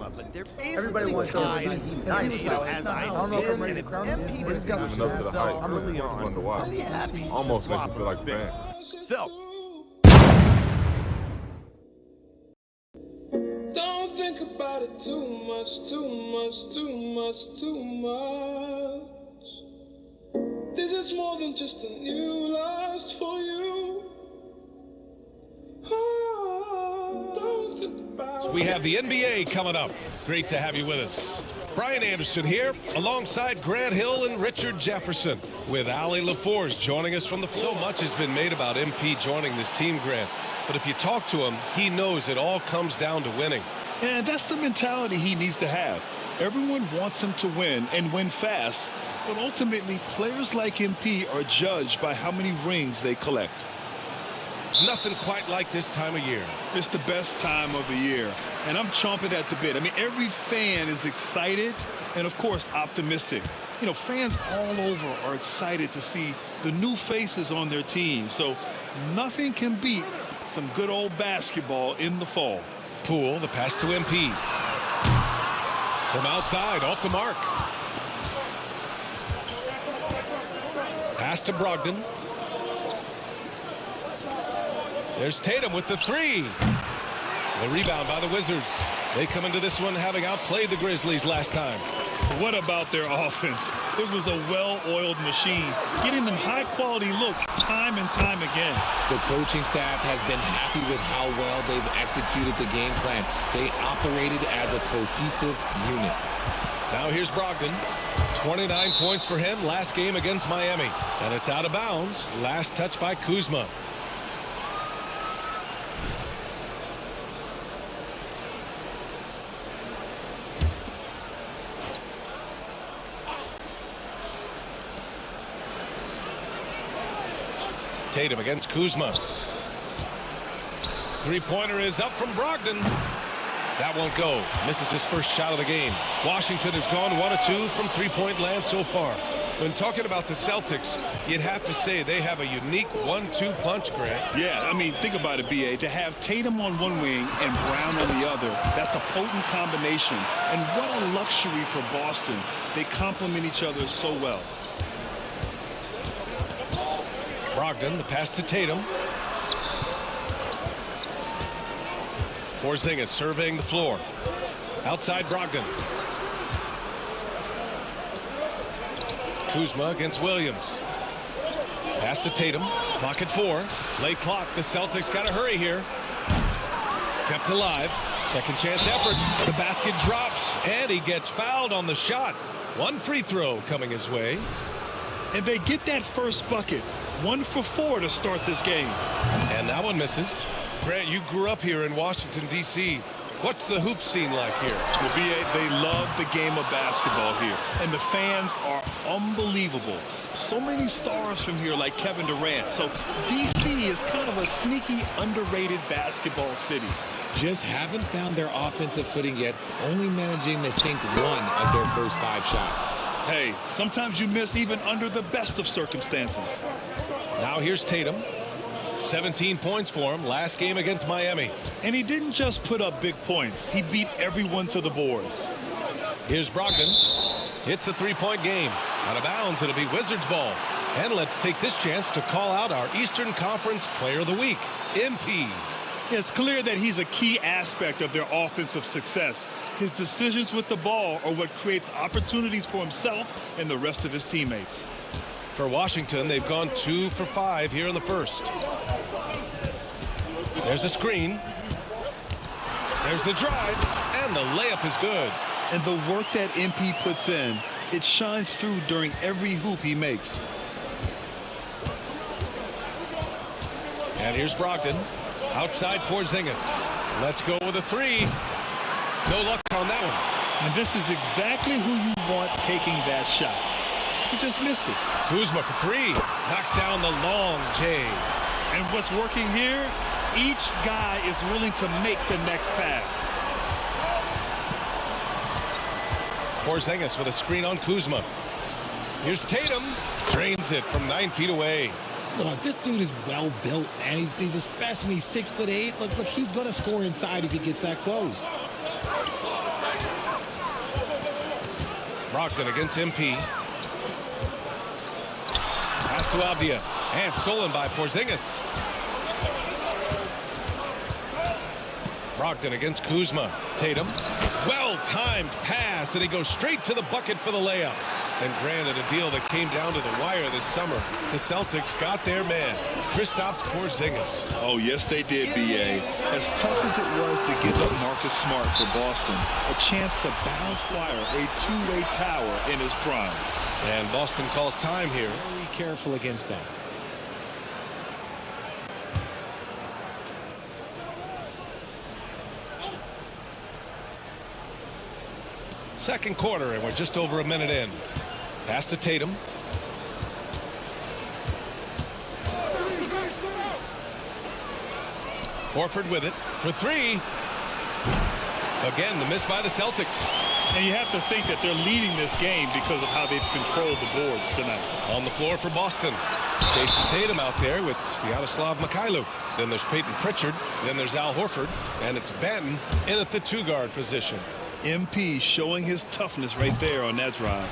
Muffin. There is Everybody a wants to time nice, you know, as I I don't know if I'm sin, ready and to crown MP him. decides He's Living up to the hype. early It's fun to on, watch. I'll be happy Almost to makes swap you feel like a a bit. fan. So, Don't think about it too much, too much, too much, too much. This is more than just a new lust for you. Don't think about We have the NBA coming up. Great to have you with us. Brian Anderson here, alongside Grant Hill and Richard Jefferson, with Ali LaForce joining us from the floor. So much has been made about MP joining this team, Grant. But if you talk to him, he knows it all comes down to winning. And that's the mentality he needs to have. Everyone wants him to win and win fast, but ultimately players like MP are judged by how many rings they collect. There's nothing quite like this time of year. It's the best time of the year, and I'm chomping at the bit. I mean, every fan is excited and, of course, optimistic. You know, fans all over are excited to see the new faces on their team, so nothing can beat some good old basketball in the fall. Poole, the pass to MP. From outside, off the mark. Pass to Brogdon. There's Tatum with the three. The rebound by the Wizards. They come into this one having outplayed the Grizzlies last time. What about their offense? It was a well-oiled machine, getting them high-quality looks time and time again. The coaching staff has been happy with how well they've executed the game plan. They operated as a cohesive unit. Now here's Brogdon. 29 points for him last game against Miami. And it's out of bounds. Last touch by Kuzma. Tatum against Kuzma. Three-pointer is up from Brogdon. That won't go. Misses his first shot of the game. Washington has gone 1 of 2 from three-point land so far. When talking about the Celtics, you'd have to say they have a unique 1-2 punch, Grant. Yeah, I mean, think about it, B.A. To have Tatum on one wing and Brown on the other, that's a potent combination. And what a luxury for Boston. They complement each other so well. Brogdon, the pass to Tatum. Porzingis surveying the floor. Outside Brogdon. Kuzma against Williams. Pass to Tatum. Clock at 4. Late clock. The Celtics got to hurry here. Kept alive. Second chance effort. The basket drops, and he gets fouled on the shot. One free throw coming his way. And they get that first bucket. 1 for 4 to start this game. And that one misses. Grant, you grew up here in Washington, D.C. What's the hoop scene like here? Well, B.A., they love the game of basketball here. And the fans are unbelievable. So many stars from here like Kevin Durant. So D.C. is kind of a sneaky, underrated basketball city. Just haven't found their offensive footing yet, only managing to sink 1 of their first 5 shots. Hey, sometimes you miss even under the best of circumstances. Now here's Tatum. 17 points for him last game against Miami. And he didn't just put up big points. He beat everyone to the boards. Here's Brogdon. It's a three-point game. Out of bounds, it'll be Wizards ball. And let's take this chance to call out our Eastern Conference Player of the Week, MP. It's clear that he's a key aspect of their offensive success. His decisions with the ball are what creates opportunities for himself and the rest of his teammates. For Washington, they've gone 2 for 5 here in the first. There's a screen. There's the drive, and the layup is good. And the work that MP puts in, it shines through during every hoop he makes. And here's Brogdon. Outside Porzingis. Let's go with a three. No luck on that one. And this is exactly who you want taking that shot. He just missed it. Kuzma for 3. Knocks down the long J. And what's working here, each guy is willing to make the next pass. Porzingis with a screen on Kuzma. Here's Tatum. Drains it from 9 feet away. Look, this dude is well built, man. He's a specimen. He's 6'8". Look, he's going to score inside if he gets that close. Brogdon against MP. Pass to Avdia. And stolen by Porzingis. Brogdon against Kuzma. Tatum. Well-timed pass, and he goes straight to the bucket for the layup. And granted, a deal that came down to the wire this summer. The Celtics got their man, Kristaps Porzingis. Oh, yes, they did, B.A. As tough as it was to give up Marcus Smart for Boston, a chance to balance wire a two-way tower in his prime. And Boston calls time here. Very careful against that. Second quarter, and we're just over a minute in. Pass to Tatum. Horford with it for three. Again, the miss by the Celtics. And you have to think that they're leading this game because of how they've controlled the boards tonight. On the floor for Boston. Jason Tatum out there with Sviatoslav Mikhailuk. Then there's Peyton Pritchard. Then there's Al Horford. And it's Benton in at the two-guard position. MP showing his toughness right there on that drive.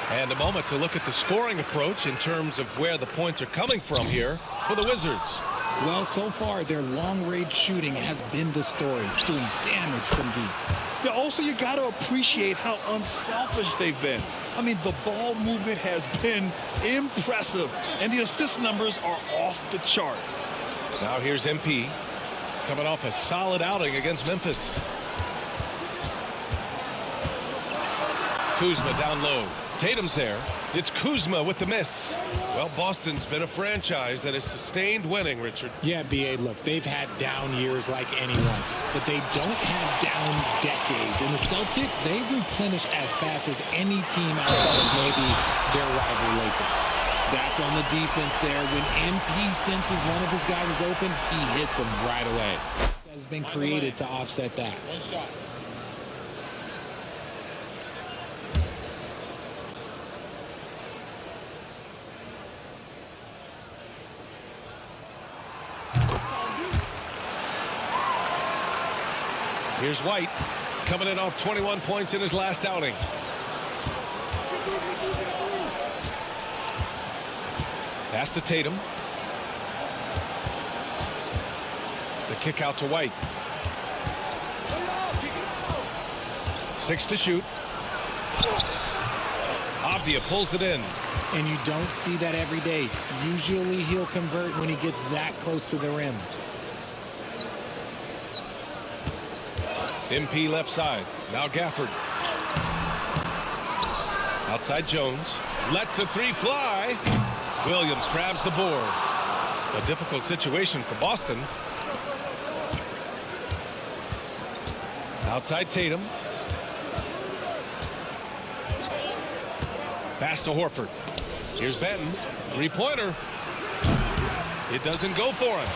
And a moment to look at the scoring approach in terms of where the points are coming from here for the Wizards. Well, so far, their long-range shooting has been the story, doing damage from deep. Yeah, also, you got to appreciate how unselfish they've been. I mean, the ball movement has been impressive, and the assist numbers are off the chart. Now here's MP coming off a solid outing against Memphis. Kuzma down low. Tatum's there. It's Kuzma with the miss. Well, Boston's been a franchise that has sustained winning, Richard. Yeah, B.A., look, they've had down years like anyone, but they don't have down decades. And the Celtics, they replenish as fast as any team outside of maybe their rival Lakers. That's on the defense there. When MP senses one of his guys is open, he hits him right away. Has been created to offset that. One shot. Here's White coming in off 21 points in his last outing. Pass to Tatum. The kick out to White. 6 to shoot. Avdia pulls it in. And you don't see that every day. Usually he'll convert when he gets that close to the rim. MP left side. Now Gafford. Outside Jones. Lets the three fly. Williams grabs the board. A difficult situation for Boston. Outside Tatum. Pass to Horford. Here's Benton. Three-pointer. It doesn't go for him.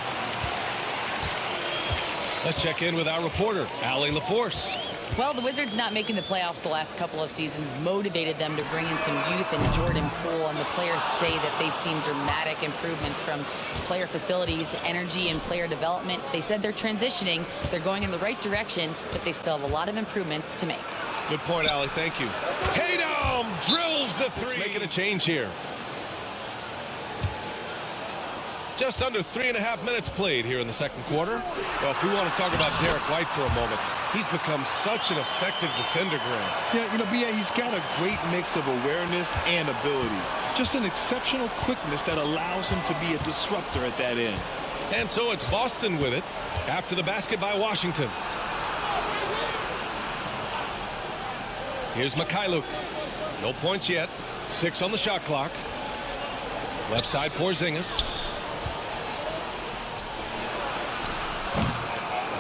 Let's check in with our reporter, Allie LaForce. Well, the Wizards not making the playoffs the last couple of seasons motivated them to bring in some youth and Jordan Poole, and the players say that they've seen dramatic improvements from player facilities, energy, and player development. They said they're transitioning, they're going in the right direction, but they still have a lot of improvements to make. Good point, Allie. Thank you. Tatum drills the three. Making a change here. Just under 3.5 minutes played here in the second quarter. Well, if we want to talk about Derek White for a moment, he's become such an effective defender, Grant. Yeah, you know, B.A., he's got a great mix of awareness and ability. Just an exceptional quickness that allows him to be a disruptor at that end. And so it's Boston with it after the basket by Washington. Here's Mikhailuk. No points yet. 6 on the shot clock. Left side Porzingis.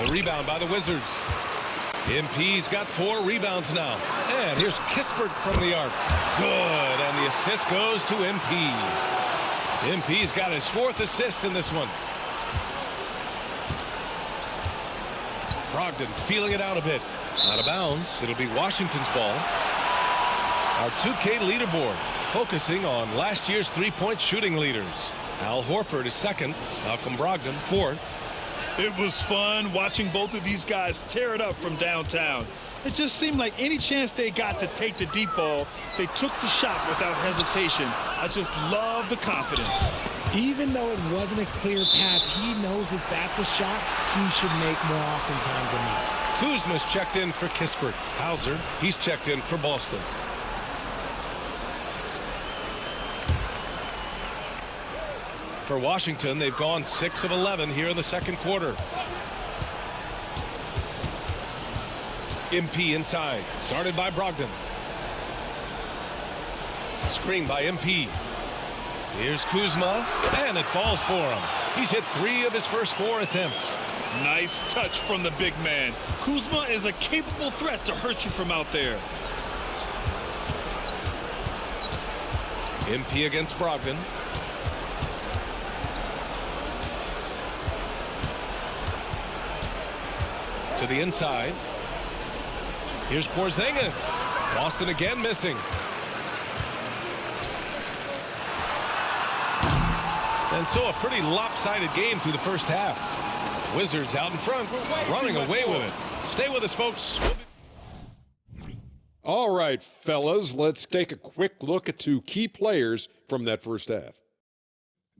The rebound by the Wizards. MP's got 4 rebounds now. And here's Kispert from the arc. Good. And the assist goes to MP. MP's got his 4th assist in this one. Brogdon feeling it out a bit. Out of bounds. It'll be Washington's ball. Our 2K leaderboard focusing on last year's 3-point shooting leaders. Al Horford is 2nd. Malcolm Brogdon 4th. It was fun watching both of these guys tear it up from downtown. It just seemed like any chance they got to take the deep ball, they took the shot without hesitation. I just love the confidence. Even though it wasn't a clear path, he knows that that's a shot he should make more oftentimes than not. Kuzma's checked in for Kispert. Hauser, he's checked in for Boston. For Washington, they've gone 6 of 11 here in the second quarter. MP inside, guarded by Brogdon. Screen by MP. Here's Kuzma, and it falls for him. He's hit 3 of his first 4 attempts. Nice touch from the big man. Kuzma is a capable threat to hurt you from out there. MP against Brogdon. To the inside. Here's Porzingis. Boston again missing. And so a pretty lopsided game through the first half. Wizards out in front, running away with it. Stay with us, folks. All right, fellas, let's take a quick look at 2 key players from that first half.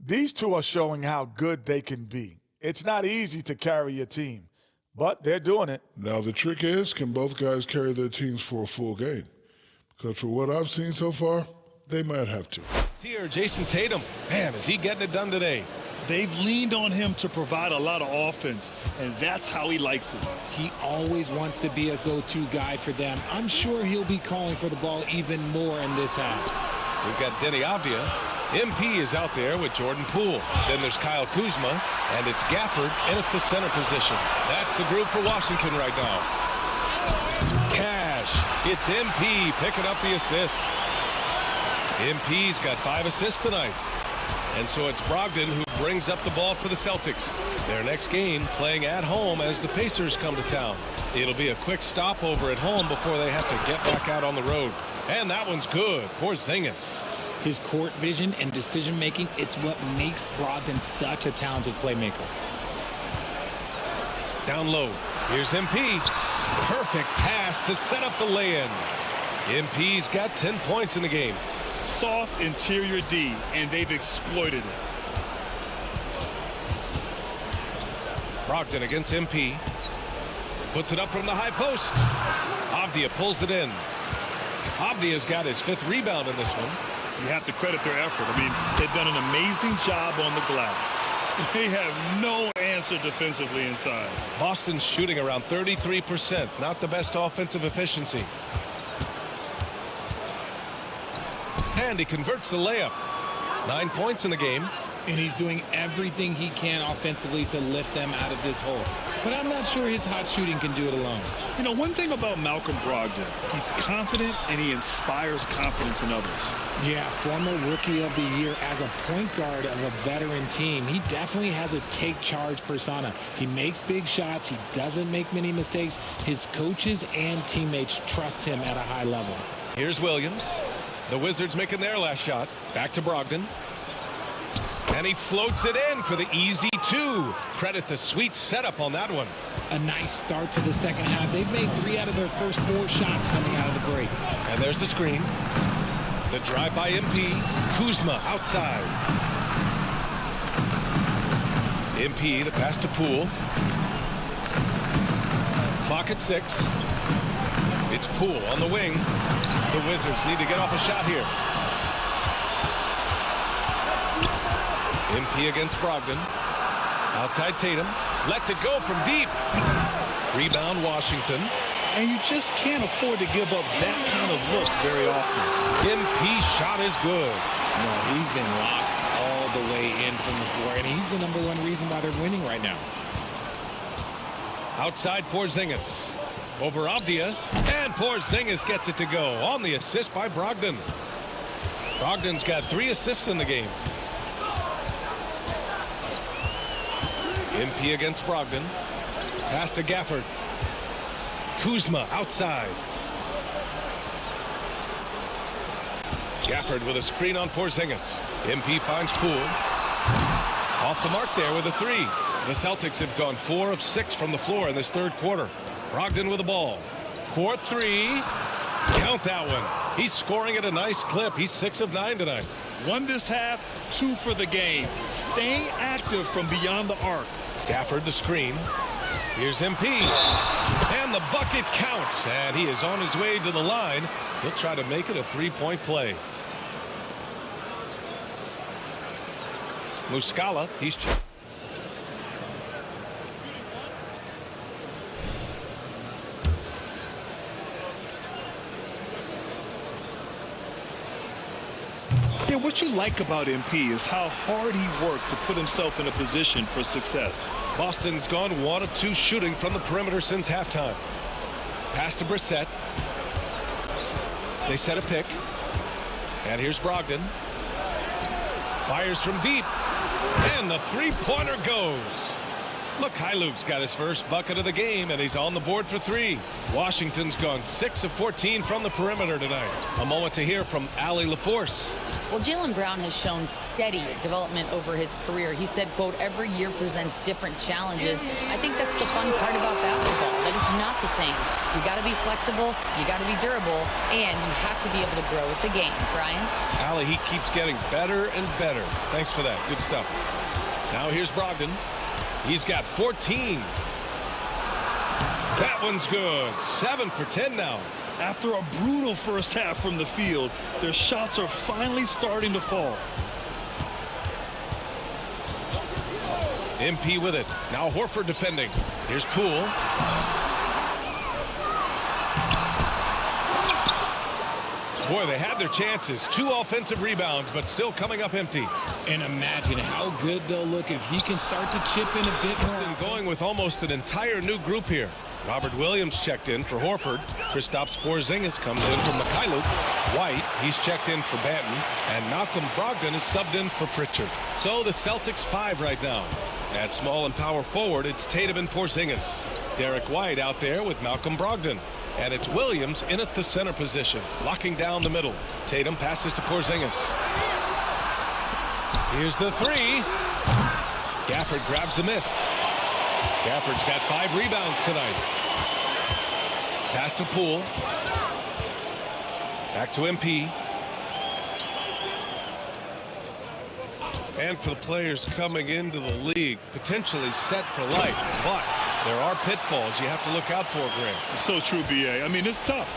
These two are showing how good they can be. It's not easy to carry a team, but they're doing it. Now, the trick is, can both guys carry their teams for a full game? Because for what I've seen so far, they might have to. Here, Jason Tatum. Man, is he getting it done today? They've leaned on him to provide a lot of offense, and that's how he likes it. He always wants to be a go-to guy for them. I'm sure he'll be calling for the ball even more in this half. We've got Denny Avdia. MP is out there with Jordan Poole. Then there's Kyle Kuzma, and it's Gafford in at the center position. That's the group for Washington right now. Cash. It's MP picking up the assist. MP's got 5 assists tonight. And so it's Brogdon who brings up the ball for the Celtics. Their next game playing at home as the Pacers come to town. It'll be a quick stopover at home before they have to get back out on the road. And that one's good. Porzingis. His court vision and decision-making, it's what makes Brogdon such a talented playmaker. Down low. Here's MP. Perfect pass to set up the lay-in. MP's got 10 points in the game. Soft interior D, and they've exploited it. Brogdon against MP. Puts it up from the high post. Avdia pulls it in. Avdia's got his 5th rebound in this one. You have to credit their effort. I mean, they've done an amazing job on the glass. They have no answer defensively inside. Boston's shooting around 33%. Not the best offensive efficiency. And he converts the layup. 9 points in the game. And he's doing everything he can offensively to lift them out of this hole. But I'm not sure his hot shooting can do it alone. You know, one thing about Malcolm Brogdon, he's confident and he inspires confidence in others. Yeah, former Rookie of the Year as a point guard of a veteran team. He definitely has a take-charge persona. He makes big shots. He doesn't make many mistakes. His coaches and teammates trust him at a high level. Here's Williams. The Wizards making their last shot. Back to Brogdon. And he floats it in for the easy 2. Credit the sweet setup on that one. A nice start to the second half. They've made 3 out of their first 4 shots coming out of the break. And there's the screen. The drive by MP. Kuzma outside. MP, the pass to Poole. Clock at 6. It's Poole on the wing. The Wizards need to get off a shot here. MP against Brogdon. Outside Tatum. Lets it go from deep. Rebound Washington. And you just can't afford to give up that kind of look very often. MP's shot is good. No, he's been locked all the way in from the floor, and he's the #1 reason why they're winning right now. Outside Porzingis. Over Avdia. And Porzingis gets it to go on the assist by Brogdon. Brogdon's got 3 assists in the game. MP against Brogdon. Pass to Gafford. Kuzma outside. Gafford with a screen on Porzingis. MP finds Poole. Off the mark there with a 3. The Celtics have gone 4 of 6 from the floor in this third quarter. Brogdon with the ball. 4-3. Count that one. He's scoring at a nice clip. He's 6 of 9 tonight. 1 this half, 2 for the game. Staying active from beyond the arc. Gafford the screen. Here's MP. And the bucket counts. And he is on his way to the line. He'll try to make it a 3-point play. Muscala, he's Yeah, what you like about MP is how hard he worked to put himself in a position for success. Boston's gone 1 of 2 shooting from the perimeter since halftime. Pass to Brissett. They set a pick. And here's Brogdon. Fires from deep. And the three-pointer goes. Mikhailuk's got his first bucket of the game, and he's on the board for 3. Washington's gone 6 of 14 from the perimeter tonight. A moment to hear from Allie LaForce. Well, Jaylen Brown has shown steady development over his career. He said, quote, every year presents different challenges. I think that's the fun part about basketball, that it's not the same. You got to be flexible, you got to be durable, and you have to be able to grow with the game. Brian? Allie, he keeps getting better and better. Thanks for that. Good stuff. Now here's Brogdon. He's got 14. That one's good. 7 for 10 now. After a brutal first half from the field, their shots are finally starting to fall. MP with it. Now Horford defending. Here's Poole. Boy, they had their chances. 2 offensive rebounds, but still coming up empty. And imagine how good they'll look if he can start to chip in a bit more. Going with almost an entire new group here. Robert Williams checked in for Horford. Kristaps Porzingis comes in for Mikhailuk. White, he's checked in for Banton. And Malcolm Brogdon is subbed in for Pritchard. So the Celtics 5 right now. At small and power forward, it's Tatum and Porzingis. Derek White out there with Malcolm Brogdon. And it's Williams in at the center position, locking down the middle. Tatum passes to Porzingis. Here's the 3. Gafford grabs the miss. Gafford's got 5 rebounds tonight. Pass to Poole. Back to MP. And for the players coming into the league, potentially set for life, but there are pitfalls you have to look out for, Grant. So true, BA. I mean, it's tough.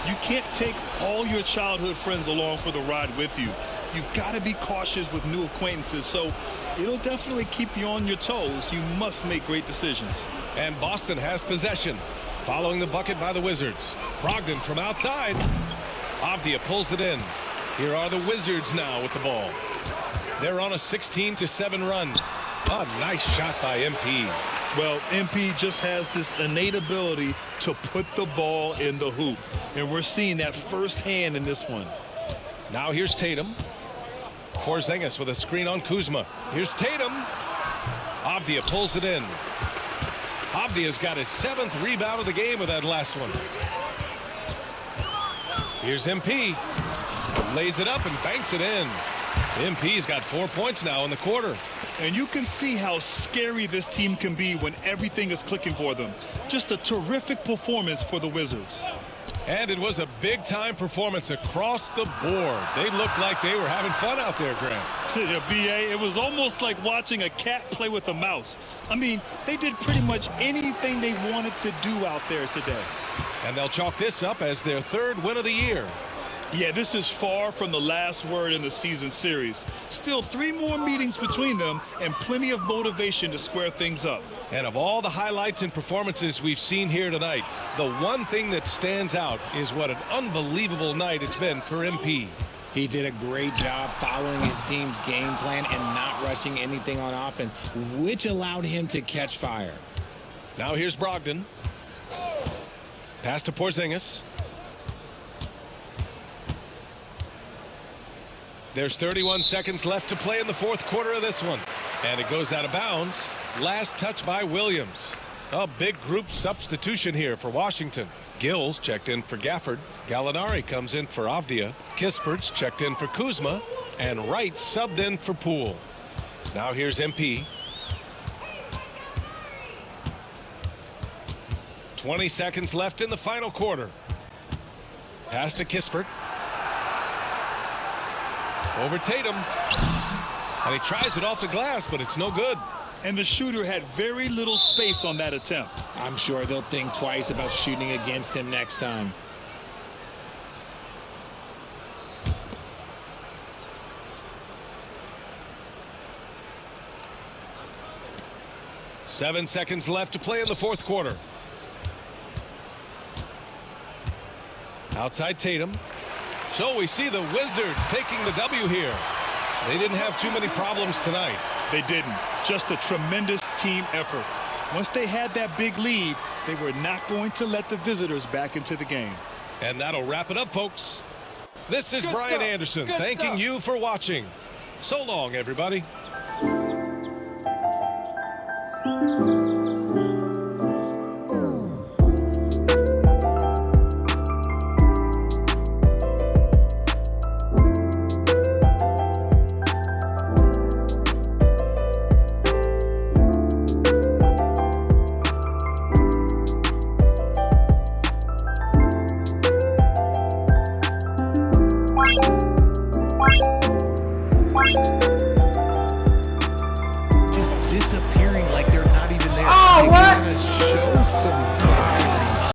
You can't take all your childhood friends along for the ride with you. You've got to be cautious with new acquaintances, so it'll definitely keep you on your toes. You must make great decisions. And Boston has possession. Following the bucket by the Wizards. Brogdon from outside. Avdia pulls it in. Here are the Wizards now with the ball. They're on a 16-7 run. A nice shot by MP. Well, MP just has this innate ability to put the ball in the hoop. And we're seeing that firsthand in this one. Now here's Tatum. Porzingis with a screen on Kuzma. Here's Tatum. Avdia pulls it in. Avdia's got his 7th rebound of the game with that last one. Here's MP. Lays it up and banks it in. MP's got 4 points now in the quarter. And you can see how scary this team can be when everything is clicking for them. Just a terrific performance for the Wizards. And it was a big-time performance across the board. They looked like they were having fun out there, Grant. Yeah, BA, it was almost like watching a cat play with a mouse. I mean, they did pretty much anything they wanted to do out there today. And they'll chalk this up as their 3rd win of the year. Yeah, this is far from the last word in the season series. Still 3 more meetings between them and plenty of motivation to square things up. And of all the highlights and performances we've seen here tonight, the one thing that stands out is what an unbelievable night it's been for MP. He did a great job following his team's game plan and not rushing anything on offense, which allowed him to catch fire. Now here's Brogdon. Pass to Porzingis. There's 31 seconds left to play in the 4th quarter of this one. And it goes out of bounds. Last touch by Williams. A big group substitution here for Washington. Gills checked in for Gafford. Gallinari comes in for Avdia. Kispert's checked in for Kuzma. And Wright subbed in for Poole. Now here's MP. 20 seconds left in the final quarter. Pass to Kispert. Over Tatum. And he tries it off the glass, but it's no good. And the shooter had very little space on that attempt. I'm sure they'll think twice about shooting against him next time. Seven seconds left to play in the fourth quarter. Outside Tatum. So we see the Wizards taking the W here. They didn't have too many problems tonight. They didn't. Just a tremendous team effort. Once they had that big lead, they were not going to let the visitors back into the game. And that'll wrap it up, folks. This is Brian Anderson thanking you for watching. So long, everybody. Disappearing like they're not even there. Oh, what? Show some